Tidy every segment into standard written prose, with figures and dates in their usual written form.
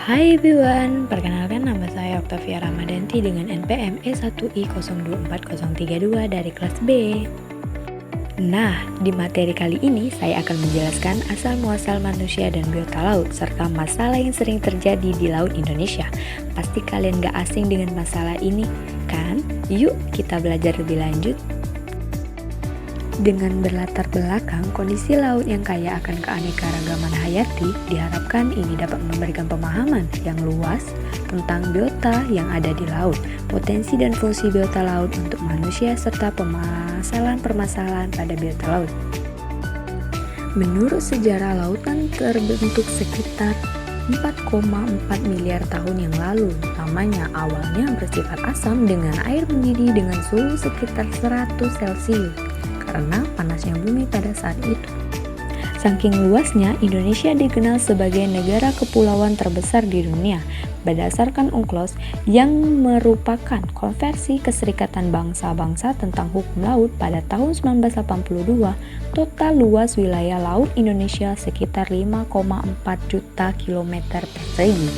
Hai everyone, perkenalkan nama saya Octavia Ramadanti dengan NPM E1I024032 dari kelas B. Nah, di materi kali ini saya akan menjelaskan asal-muasal manusia dan biota laut serta masalah yang sering terjadi di Laut Indonesia. Pasti kalian gak asing dengan masalah ini, kan? Yuk kita belajar lebih lanjut. Dengan berlatar belakang kondisi laut yang kaya akan keanekaragaman hayati, diharapkan ini dapat memberikan pemahaman yang luas tentang biota yang ada di laut, potensi dan fungsi biota laut untuk manusia, serta permasalahan-permasalahan pada biota laut. Menurut sejarah, lautan terbentuk sekitar 4,4 miliar tahun yang lalu. Namanya awalnya bersifat asam dengan air mendidih dengan suhu sekitar 100 Celcius. Karena panasnya bumi pada saat itu. Saking luasnya, Indonesia dikenal sebagai negara kepulauan terbesar di dunia berdasarkan UNCLOS yang merupakan konversi Keserikatan Bangsa-Bangsa tentang Hukum Laut pada tahun 1982. Total luas wilayah laut Indonesia sekitar 5,4 juta kilometer persegi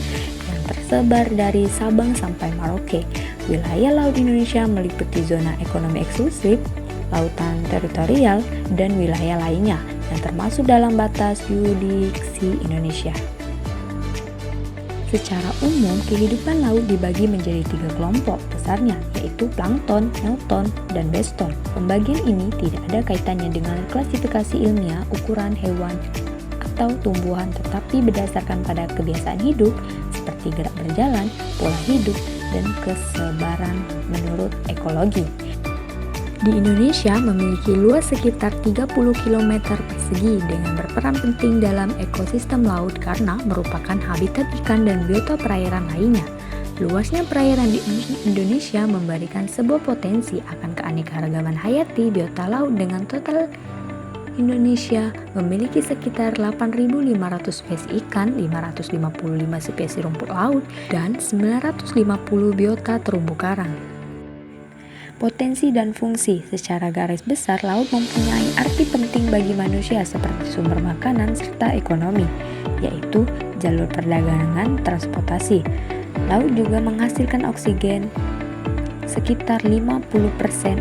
yang tersebar dari Sabang sampai Merauke. Wilayah laut Indonesia meliputi zona ekonomi eksklusif, lautan teritorial, dan wilayah lainnya yang termasuk dalam batas yurisdiksi Indonesia. Secara umum, kehidupan laut dibagi menjadi 3 kelompok besarnya, yaitu plankton, neoton, dan beston. Pembagian ini tidak ada kaitannya dengan klasifikasi ilmiah ukuran hewan atau tumbuhan, tetapi berdasarkan pada kebiasaan hidup seperti gerak berjalan, pola hidup, dan kesebaran menurut ekologi. Di Indonesia memiliki luas sekitar 30 km persegi dengan berperan penting dalam ekosistem laut karena merupakan habitat ikan dan biota perairan lainnya. Luasnya perairan di Indonesia memberikan sebuah potensi akan keanekaragaman hayati biota laut dengan total Indonesia memiliki sekitar 8.500 spesies ikan, 555 spesies rumput laut, dan 950 biota terumbu karang. Potensi dan fungsi. Secara garis besar, laut mempunyai arti penting bagi manusia seperti sumber makanan serta ekonomi, yaitu jalur perdagangan, transportasi. Laut juga menghasilkan oksigen. Sekitar 50%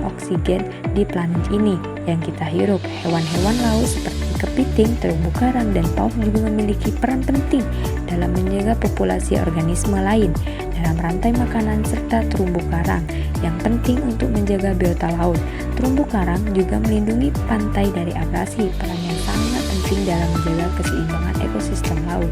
oksigen di planet ini yang kita hirup. Hewan-hewan laut seperti kepiting, terumbu karang, dan paus juga memiliki peran penting dalam menjaga populasi organisme lain dalam rantai makanan serta terumbu karang yang penting untuk menjaga biota laut. Terumbu karang juga melindungi pantai dari abrasi, peran yang sangat penting dalam menjaga keseimbangan ekosistem laut.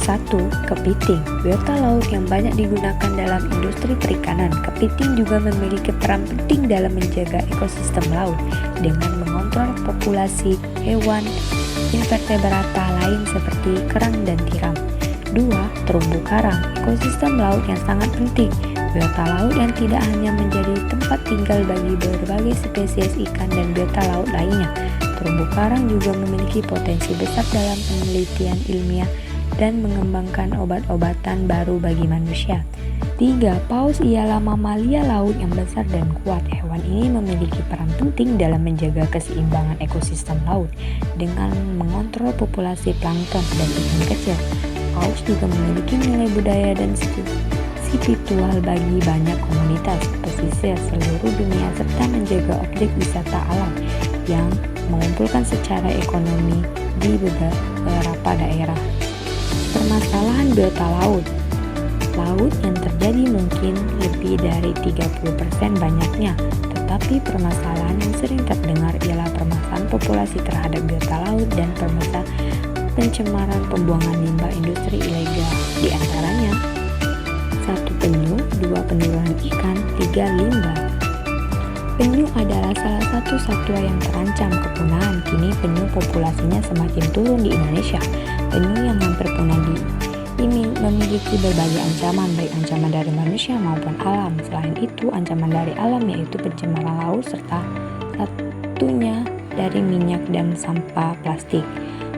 1. Kepiting, biota laut yang banyak digunakan dalam industri perikanan. Kepiting juga memiliki peran penting dalam menjaga ekosistem laut dengan mengontrol populasi hewan invertebrata lain seperti kerang dan tiram. 2. Terumbu karang, ekosistem laut yang sangat penting. Biota laut yang tidak hanya menjadi tempat tinggal bagi berbagai spesies ikan dan biota laut lainnya. Terumbu karang juga memiliki potensi besar dalam penelitian ilmiah dan mengembangkan obat-obatan baru bagi manusia. 3. Paus ialah mamalia laut yang besar dan kuat. Hewan ini memiliki peran penting dalam menjaga keseimbangan ekosistem laut dengan mengontrol populasi plankton dan ikan kecil. Paus juga memiliki nilai budaya dan spiritual bagi banyak komunitas pesisir seluruh dunia serta menjaga objek wisata alam yang mengumpulkan secara ekonomi di beberapa daerah. Permasalahan biota laut. Laut yang terjadi mungkin lebih dari 30% banyaknya, tetapi permasalahan yang sering terdengar ialah permasalahan populasi terhadap biota laut dan permasalahan pencemaran pembuangan limbah industri ilegal. Di antaranya 1. Penyu, 2. Penurunan ikan, 3. Limbah. Penyu adalah salah satu satwa yang terancam kepunahan. Kini penyu populasinya semakin turun di Indonesia. Penyu yang hampir punah ini memiliki berbagai ancaman, baik ancaman dari manusia maupun alam. Selain itu, ancaman dari alam yaitu pencemaran laut serta satunya dari minyak dan sampah plastik.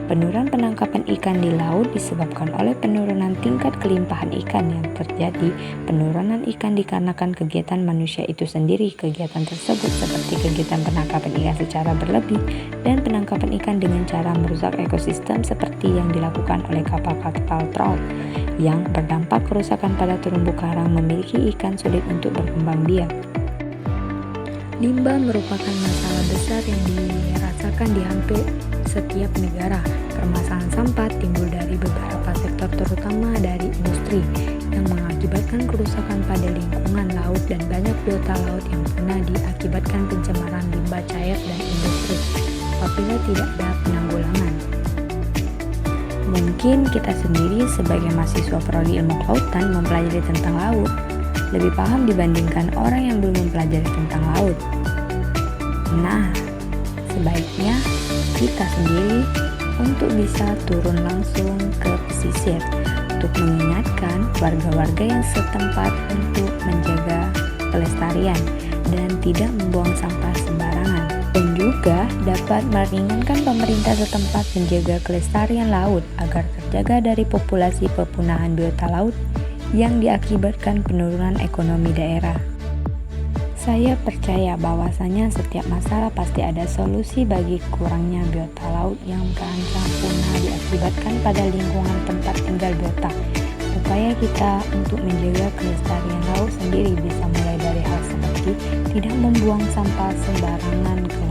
Penurunan penangkapan ikan di laut disebabkan oleh penurunan tingkat kelimpahan ikan yang terjadi. Penurunan ikan dikarenakan kegiatan manusia itu sendiri. Kegiatan tersebut seperti kegiatan penangkapan ikan secara berlebih dan penangkapan ikan dengan cara merusak ekosistem seperti yang dilakukan oleh kapal-kapal trawl yang berdampak kerusakan pada terumbu karang, memiliki ikan sulit untuk berkembang biak. Limbah merupakan masalah besar yang dirasakan di hampir setiap negara. Permasalahan sampah timbul dari beberapa sektor, terutama dari industri, yang mengakibatkan kerusakan pada lingkungan laut dan banyak biota laut yang punah diakibatkan pencemaran limbah cair dan industri apabila tidak ada penanggulangan. Mungkin kita sendiri sebagai mahasiswa prodi ilmu kelautan mempelajari tentang laut lebih paham dibandingkan orang yang belum mempelajari tentang laut. Nah, sebaiknya kita sendiri untuk bisa turun langsung ke pesisir untuk mengingatkan warga-warga yang setempat untuk menjaga kelestarian dan tidak membuang sampah sembarangan. Dan juga dapat meringankan pemerintah setempat menjaga kelestarian laut agar terjaga dari populasi pepunahan biota laut yang diakibatkan penurunan ekonomi daerah. Saya percaya bahwasanya setiap masalah pasti ada solusi bagi kurangnya biota laut yang terancam punah diakibatkan pada lingkungan tempat tinggal biota. Upaya kita untuk menjaga kelestarian laut sendiri bisa mulai dari hal seperti tidak membuang sampah sembarangan ke